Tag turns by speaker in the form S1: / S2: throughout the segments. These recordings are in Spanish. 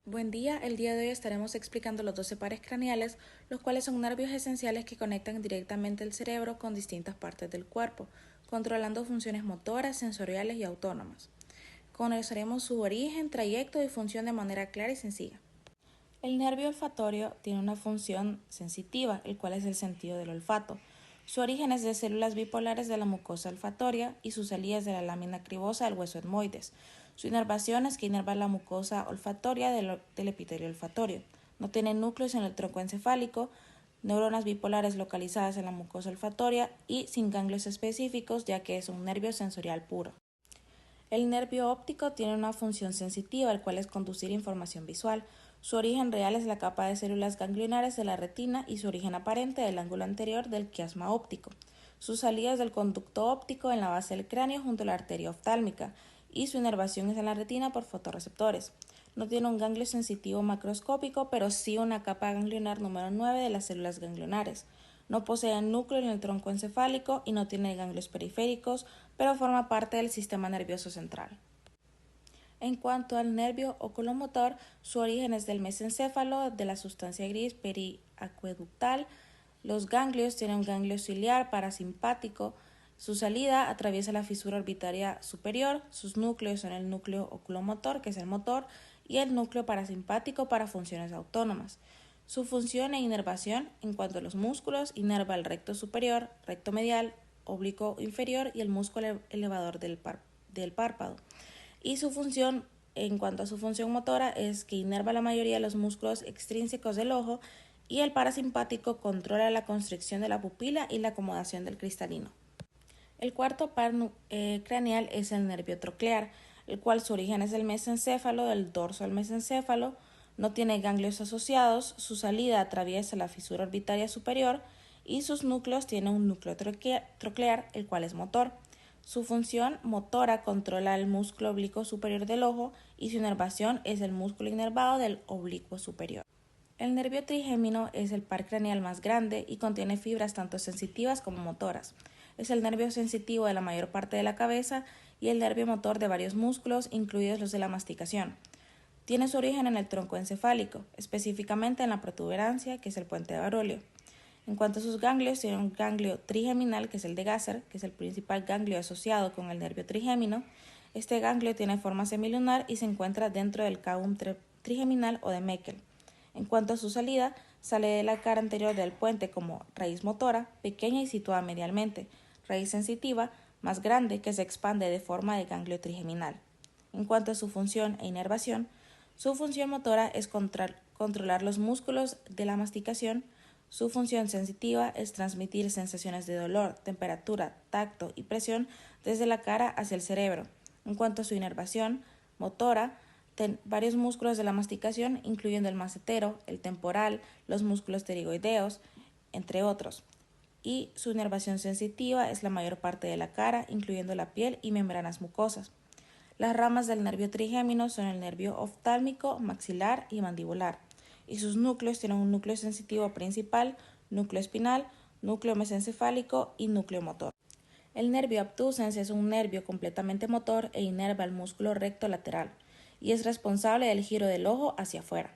S1: Buen día, el día de hoy estaremos explicando los 12 pares craneales, los cuales son nervios esenciales que conectan directamente el cerebro con distintas partes del cuerpo, controlando funciones motoras, sensoriales y autónomas. Conoceremos su origen, trayecto y función de manera clara y sencilla. El nervio olfatorio tiene una función sensitiva, el cual es el sentido del olfato. Su origen es de células bipolares de la mucosa olfatoria y su salida es de la lámina cribosa del hueso etmoides. Su inervación es que inerva la mucosa olfatoria del epitelio olfatorio. No tiene núcleos en el tronco encefálico, neuronas bipolares localizadas en la mucosa olfatoria y sin ganglios específicos, ya que es un nervio sensorial puro. El nervio óptico tiene una función sensitiva, el cual es conducir información visual. Su origen real es la capa de células ganglionares de la retina y su origen aparente del ángulo anterior del quiasma óptico. Su salida es del conducto óptico en la base del cráneo junto a la arteria oftálmica y su inervación es en la retina por fotorreceptores. No tiene un ganglio sensitivo macroscópico, pero sí una capa ganglionar número 9 de las células ganglionares. No posee núcleo en el tronco encefálico y no tiene ganglios periféricos, pero forma parte del sistema nervioso central. En cuanto al nervio oculomotor, su origen es del mesencéfalo, de la sustancia gris periacueductal. Los ganglios tienen un ganglio ciliar parasimpático. Su salida atraviesa la fisura orbitaria superior. Sus núcleos son el núcleo oculomotor, que es el motor, y el núcleo parasimpático para funciones autónomas. Su función e inervación en cuanto a los músculos, inerva el recto superior, recto medial, oblicuo inferior y el músculo elevador del párpado. Y su función, en cuanto a su función motora, es que inerva la mayoría de los músculos extrínsecos del ojo y el parasimpático controla la constricción de la pupila y la acomodación del cristalino. El cuarto par craneal es el nervio troclear, el cual su origen es el mesencéfalo, del dorso al mesencéfalo, no tiene ganglios asociados, su salida atraviesa la fisura orbitaria superior y sus núcleos tienen un núcleo troclear, el cual es motor. Su función motora controla el músculo oblicuo superior del ojo y su inervación es el músculo inervado del oblicuo superior. El nervio trigémino es el par craneal más grande y contiene fibras tanto sensitivas como motoras. Es el nervio sensitivo de la mayor parte de la cabeza y el nervio motor de varios músculos, incluidos los de la masticación. Tiene su origen en el tronco encefálico, específicamente en la protuberancia, que es el puente de Barolio. En cuanto a sus ganglios, tiene un ganglio trigeminal, que es el de Gasser, que es el principal ganglio asociado con el nervio trigémino. Este ganglio tiene forma semilunar y se encuentra dentro del cavum trigeminal o de Meckel. En cuanto a su salida, sale de la cara anterior del puente como raíz motora, pequeña y situada medialmente, raíz sensitiva, más grande, que se expande de forma de ganglio trigeminal. En cuanto a su función e inervación, su función motora es controlar los músculos de la masticación. Su función sensitiva es transmitir sensaciones de dolor, temperatura, tacto y presión desde la cara hacia el cerebro. En cuanto a su inervación motora, varios músculos de la masticación, incluyendo el macetero, el temporal, los músculos pterigoideos, entre otros. Y su inervación sensitiva es la mayor parte de la cara, incluyendo la piel y membranas mucosas. Las ramas del nervio trigémino son el nervio oftálmico, maxilar y mandibular, y sus núcleos tienen un núcleo sensitivo principal, núcleo espinal, núcleo mesencefálico y núcleo motor. El nervio abducens es un nervio completamente motor e inerva el músculo recto lateral, y es responsable del giro del ojo hacia afuera.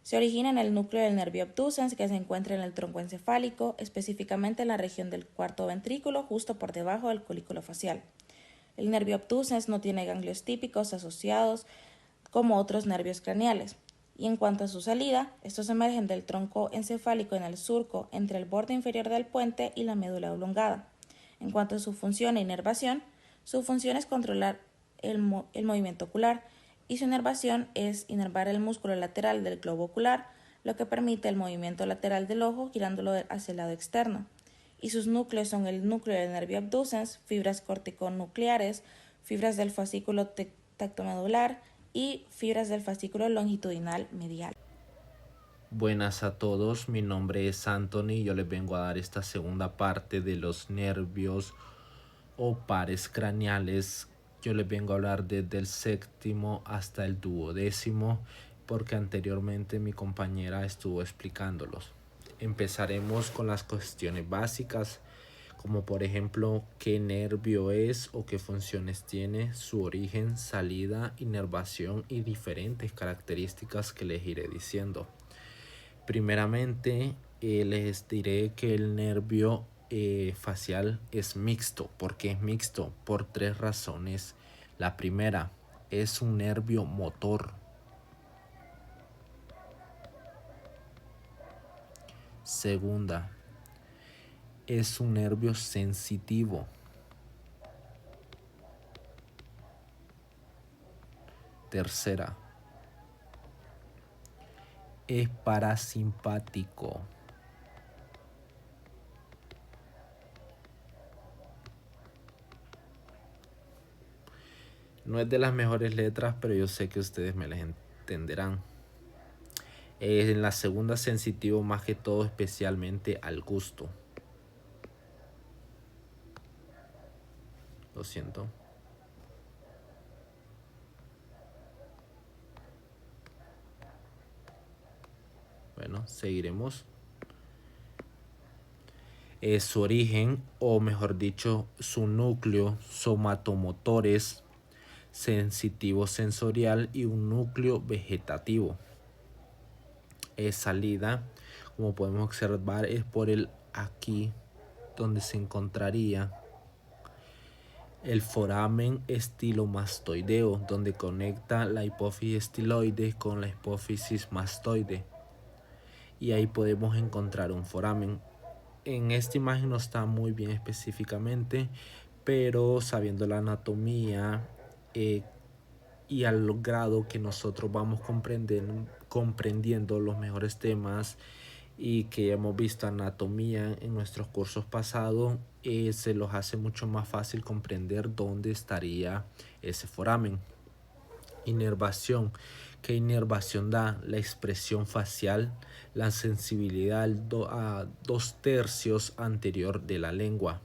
S1: Se origina en el núcleo del nervio abducens, que se encuentra en el tronco encefálico, específicamente en la región del cuarto ventrículo, justo por debajo del colículo facial. El nervio abducens no tiene ganglios típicos asociados como otros nervios craneales. Y en cuanto a su salida, estos emergen del tronco encefálico en el surco entre el borde inferior del puente y la médula oblongada. En cuanto a su función e inervación, su función es controlar el movimiento ocular y su inervación es inervar el músculo lateral del globo ocular, lo que permite el movimiento lateral del ojo girándolo hacia el lado externo. Y sus núcleos son el núcleo del nervio abducens, fibras corticonucleares, fibras del fascículo tactomedular y fibras del fascículo longitudinal medial.
S2: Buenas a todos, mi nombre es Anthony y yo les vengo a dar esta segunda parte de los nervios o pares craneales. Yo les vengo a hablar desde el séptimo hasta el duodécimo porque anteriormente mi compañera estuvo explicándolos. Empezaremos con las cuestiones básicas, como por ejemplo qué nervio es o qué funciones tiene, su origen, salida, inervación y diferentes características que les iré diciendo. Primeramente, les diré que el nervio facial es mixto. ¿Por qué es mixto? Por tres razones. La primera, es un nervio motor. Segunda, es un nervio sensitivo. Tercera, es parasimpático. No es de las mejores letras, pero yo sé que ustedes me las entenderán. En la segunda, sensitivo más que todo, especialmente al gusto. Lo siento. Bueno, seguiremos. Su origen, o mejor dicho, su núcleo, somatomotores, sensitivo sensorial y un núcleo vegetativo. Salida, como podemos observar, es por el aquí donde se encontraría el foramen estilomastoideo, donde conecta la hipófisis estiloide con la hipófisis mastoide, y ahí podemos encontrar un foramen. En esta imagen no está muy bien específicamente, pero sabiendo la anatomía y al grado que nosotros vamos comprendiendo los mejores temas y que hemos visto anatomía en nuestros cursos pasados, se los hace mucho más fácil comprender dónde estaría ese foramen. Inervación. ¿Qué inervación da? La expresión facial, la sensibilidad a 2/3 anterior de la lengua.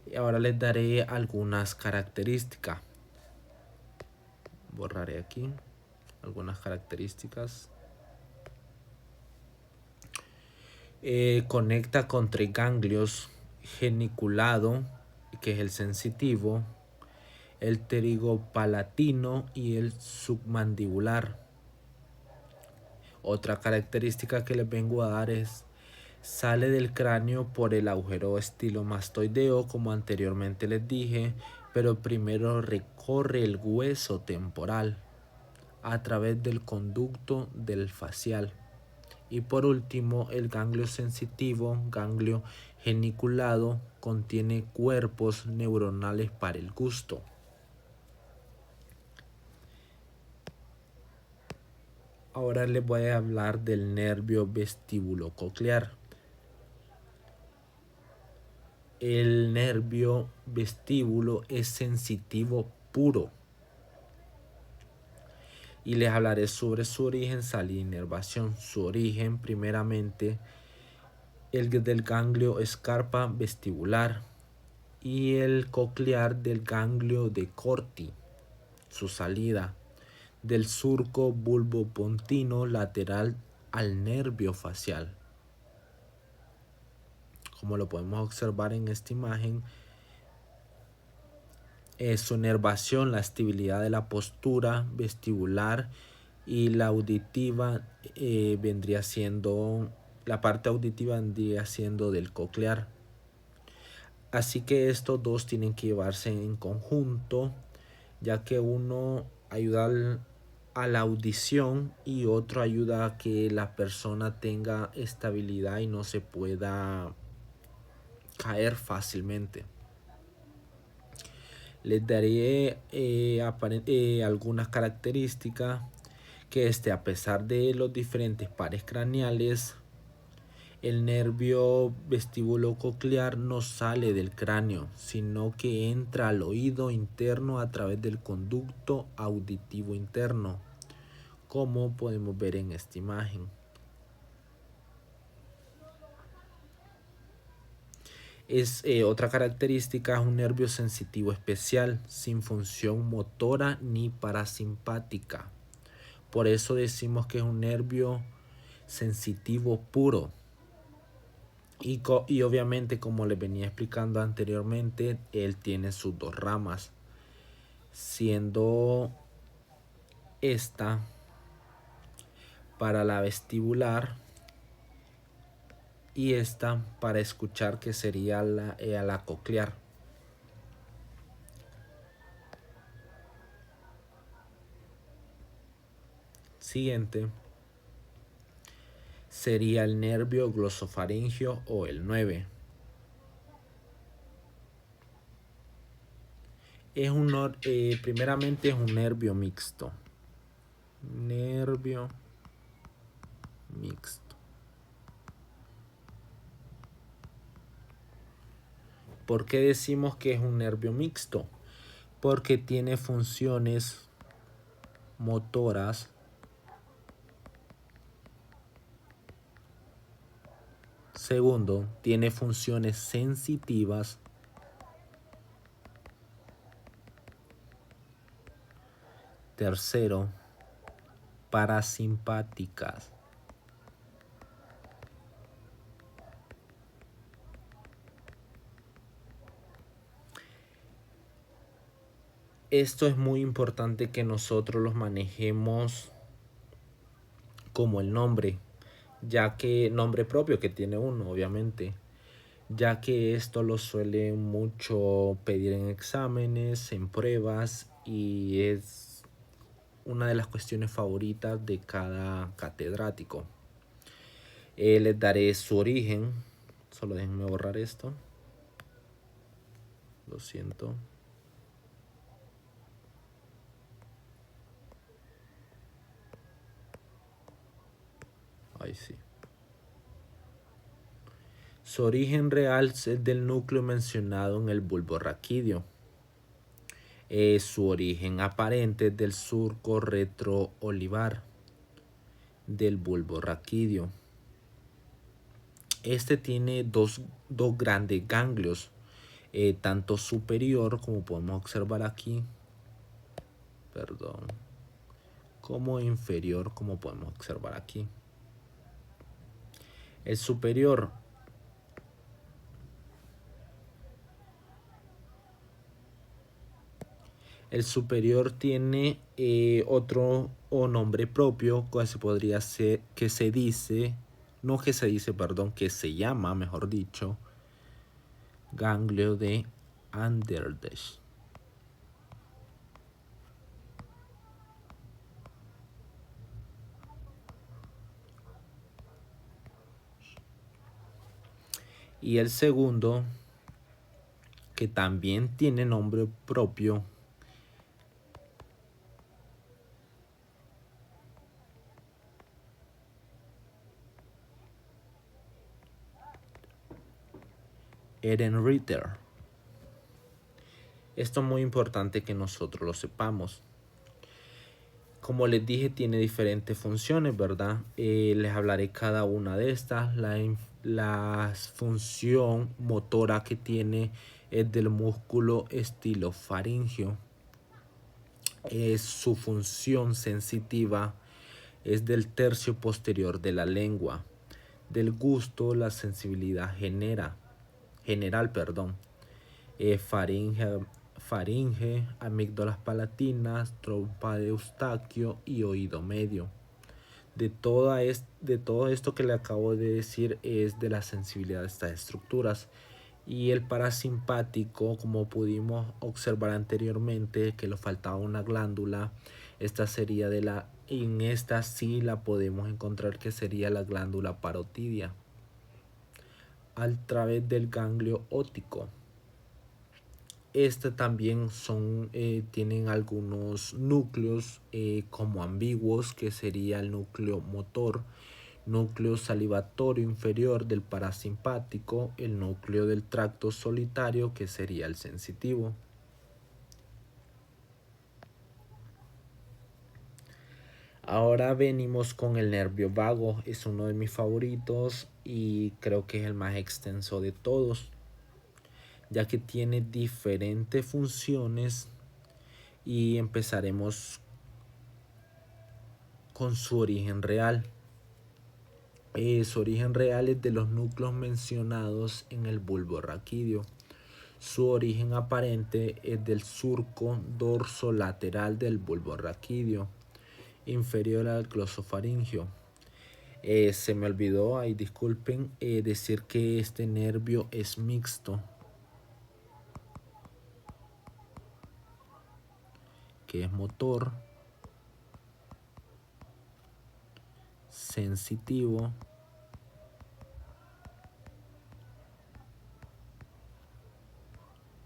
S2: Y ahora les daré algunas características. Borraré aquí algunas características. Conecta con tres ganglios: geniculado, que es el sensitivo, el pterigopalatino y el submandibular. Otra característica que les vengo a dar es: sale del cráneo por el agujero estilomastoideo, como anteriormente les dije, pero primero recorre el hueso temporal a través del conducto del facial. Y por último, el ganglio sensitivo, ganglio geniculado, contiene cuerpos neuronales para el gusto. Ahora les voy a hablar del nervio vestíbulo-coclear. El nervio vestíbulo es sensitivo puro. Y les hablaré sobre su origen, salida e inervación. Su origen, primeramente, el del ganglio escarpa vestibular y el coclear del ganglio de Corti. Su salida, del surco bulbopontino lateral al nervio facial. Como lo podemos observar en esta imagen, su inervación, la estabilidad de la postura vestibular, y la auditiva vendría siendo, la parte auditiva vendría siendo del coclear. Así que estos dos tienen que llevarse en conjunto, ya que uno ayuda a la audición y otro ayuda a que la persona tenga estabilidad y no se pueda caer fácilmente. Les daré algunas características que a pesar de los diferentes pares craneales, el nervio vestíbulo-coclear no sale del cráneo, sino que entra al oído interno a través del conducto auditivo interno, como podemos ver en esta imagen. Otra característica es un nervio sensitivo especial, sin función motora ni parasimpática. Por eso decimos que es un nervio sensitivo puro. Y obviamente, como les venía explicando anteriormente, él tiene sus dos ramas, siendo esta para la vestibular y esta para escuchar, que sería la coclear. Siguiente sería el nervio glosofaringeo o el 9. Primeramente es un nervio mixto. Nervio mixto. ¿Por qué decimos que es un nervio mixto? Porque tiene funciones motoras segundo, tiene funciones sensitivas. Tercero, parasimpáticas. Esto es muy importante que nosotros los manejemos como el nombre, ya que nombre propio que tiene uno, obviamente, ya que esto lo suele mucho pedir en exámenes, en pruebas, y es una de las cuestiones favoritas de cada catedrático. Les daré su origen. Solo déjenme borrar esto. Lo siento. Ahí sí. Su origen real es del núcleo mencionado en el bulbo raquídeo. Su origen aparente es del surco retroolivar del bulbo raquídeo. Este tiene dos grandes ganglios, tanto superior, como podemos observar aquí, como inferior, como podemos observar aquí. El superior tiene otro nombre propio, que se podría ser, que se llama, mejor dicho, ganglio de Anderdesh. Y el segundo, que también tiene nombre propio, Ehrenreiter. Esto es muy importante que nosotros lo sepamos. Como les dije, tiene diferentes funciones, ¿verdad? Les hablaré cada una de estas. La función motora que tiene es del músculo estilofaringeo. Su función sensitiva es del tercio posterior de la lengua. Del gusto, la sensibilidad general, faringe, amígdalas palatinas, trompa de Eustaquio y oído medio. De todo esto que le acabo de decir es de la sensibilidad de estas estructuras. Y el parasimpático, como pudimos observar anteriormente, que le faltaba una glándula, esta sería en esta sí la podemos encontrar, que sería la glándula parotidia, a través del ganglio óptico. También tienen algunos núcleos como ambiguos, que sería el núcleo motor, núcleo salivatorio inferior del parasimpático, el núcleo del tracto solitario, que sería el sensitivo. Ahora venimos con el nervio vago. Es uno de mis favoritos y creo que es el más extenso de todos, ya que tiene diferentes funciones, y empezaremos con su origen real. Su origen real es de los núcleos mencionados en el bulbo raquídeo. Su origen aparente es del surco dorsolateral del bulbo raquídeo, inferior al glosofaringio. Se me olvidó, ahí disculpen, decir que este nervio es mixto, que es motor, sensitivo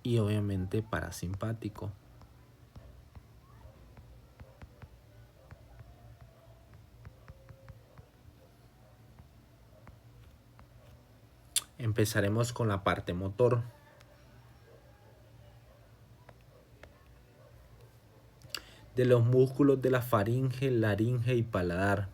S2: y obviamente parasimpático. Empezaremos con la parte motor. De los músculos de la faringe, laringe y paladar,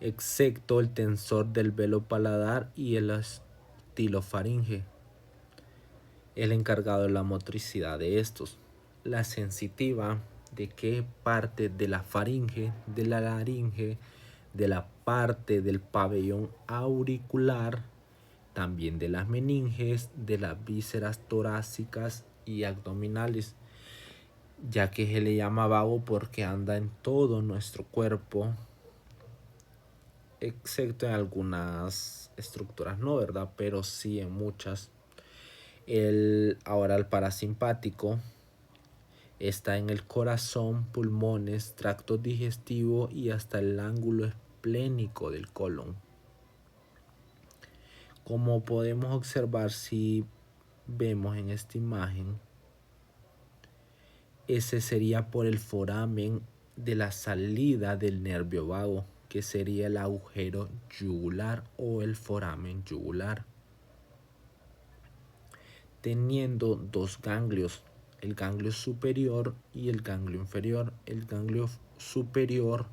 S2: excepto el tensor del velo paladar y el estilofaringe, el encargado de la motricidad de estos. La sensitiva, de qué parte de la faringe, de la laringe, de la parte del pabellón auricular, también de las meninges, de las vísceras torácicas y abdominales, ya que se le llama vago porque anda en todo nuestro cuerpo, excepto en algunas estructuras no, ¿verdad? Pero sí en muchas. Ahora el parasimpático está en el corazón, pulmones, tracto digestivo y hasta el ángulo esplénico del colon. Como podemos observar si vemos en esta imagen, ese sería por el foramen de la salida del nervio vago, que sería el agujero yugular o el foramen yugular, teniendo dos ganglios, el ganglio superior y el ganglio inferior. El ganglio superior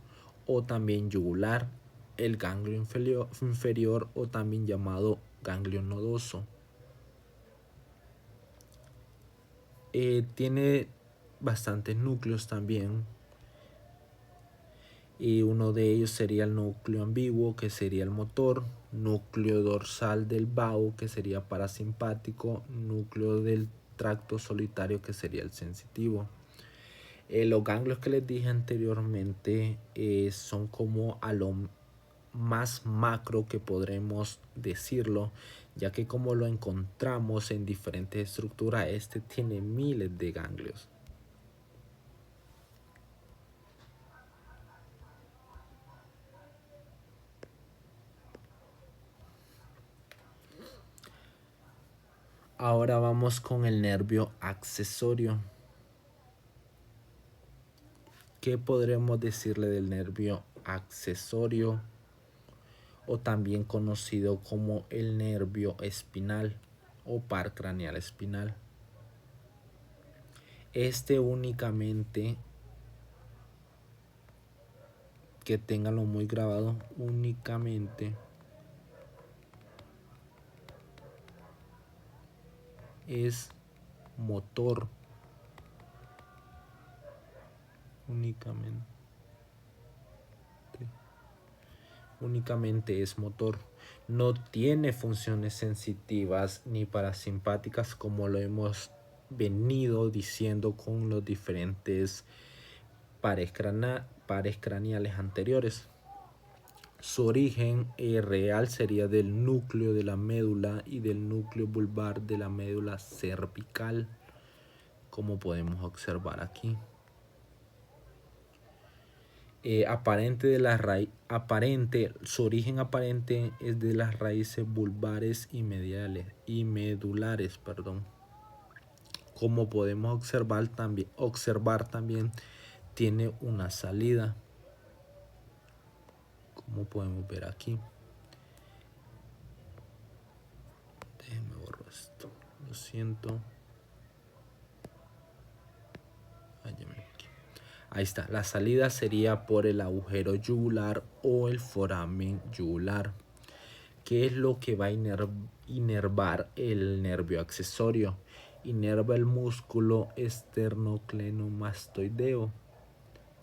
S2: o también yugular, el ganglio inferior o también llamado ganglio nodoso. Tiene bastantes núcleos también, y uno de ellos sería el núcleo ambiguo, que sería el motor, núcleo dorsal del vago, que sería parasimpático, núcleo del tracto solitario, que sería el sensitivo. Los ganglios que les dije anteriormente son como a lo más macro que podremos decirlo, ya que como lo encontramos en diferentes estructuras, este tiene miles de ganglios. Ahora vamos con el nervio accesorio. ¿Qué podremos decirle del nervio accesorio, o también conocido como el nervio espinal o par craneal espinal? Este únicamente, que ténganlo muy grabado, únicamente es motor. Únicamente es motor. No tiene funciones sensitivas ni parasimpáticas, como lo hemos venido diciendo con los diferentes pares craneales anteriores. Su origen real sería del núcleo de la médula y del núcleo vulvar de la médula cervical, como podemos observar aquí. Su origen aparente es de las raíces vulvares y medulares, Como podemos observar también tiene una salida, como podemos ver aquí. Déjenme borrar esto, lo siento. Ahí está, la salida sería por el agujero yugular o el foramen yugular. ¿Qué es lo que va a inervar el nervio accesorio? Inerva el músculo esternocleidomastoideo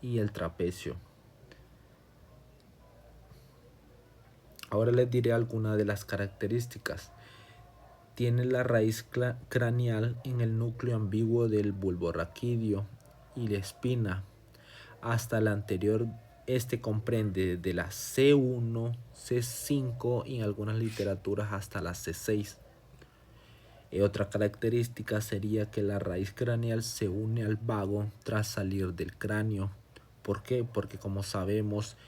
S2: y el trapecio. Ahora les diré algunas de las características. Tiene la raíz craneal en el núcleo ambiguo del bulbo raquídeo y la espina. Hasta la anterior, este comprende de la C1, C5 y en algunas literaturas hasta la C6. Otra característica sería que la raíz craneal se une al vago tras salir del cráneo. ¿Por qué? Porque como sabemos,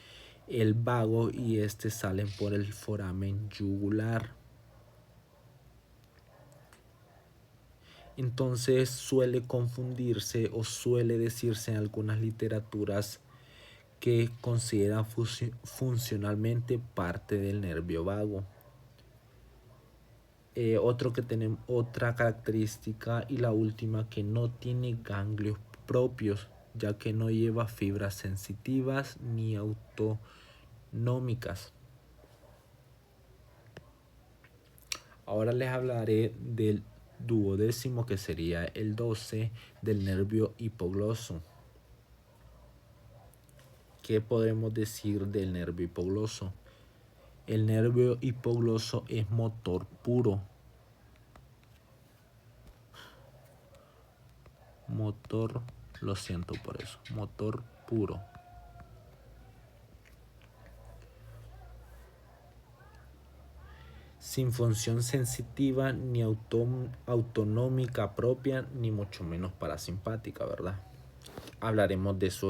S2: el vago y este salen por el foramen yugular. Entonces suele confundirse o suele decirse en algunas literaturas que consideran funcionalmente parte del nervio vago. Otra característica y la última, que no tiene ganglios propios, ya que no lleva fibras sensitivas ni autonómicas. Ahora les hablaré del duodécimo, que sería el 12, del nervio hipogloso. ¿Qué podemos decir del nervio hipogloso? El nervio hipogloso es motor puro. Lo siento por eso, motor puro. Sin función sensitiva ni autonómica propia, ni mucho menos parasimpática, ¿verdad? Hablaremos de su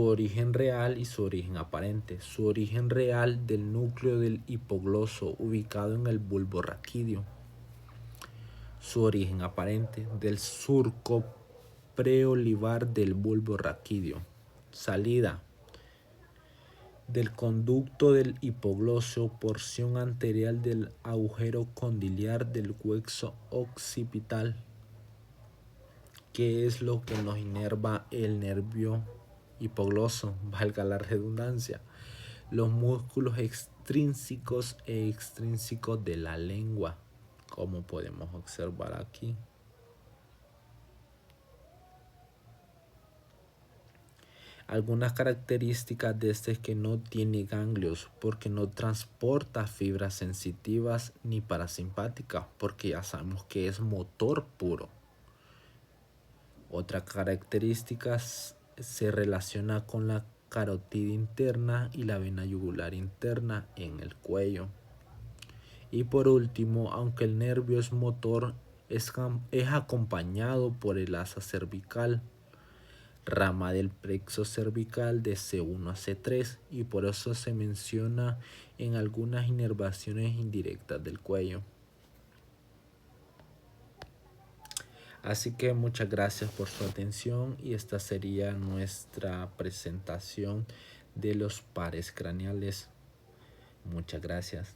S2: origen real y su origen aparente. Su origen real del núcleo del hipogloso ubicado en el bulbo raquídeo. Su origen aparente del surco preolivar del bulbo raquídeo. Salida del conducto del hipogloso, porción anterior del agujero condiliar del hueso occipital, que es lo que nos inerva el nervio hipogloso, valga la redundancia. Los músculos extrínsecos e extrínsecos de la lengua, como podemos observar aquí. Algunas características de este es que no tiene ganglios, porque no transporta fibras sensitivas ni parasimpáticas, porque ya sabemos que es motor puro. Otra característica se relaciona con la carótida interna y la vena yugular interna en el cuello. Y por último, aunque el nervio es motor, es acompañado por el asa cervical, rama del plexo cervical de C1 a C3, y por eso se menciona en algunas inervaciones indirectas del cuello. Así que muchas gracias por su atención, y esta sería nuestra presentación de los pares craneales. Muchas gracias.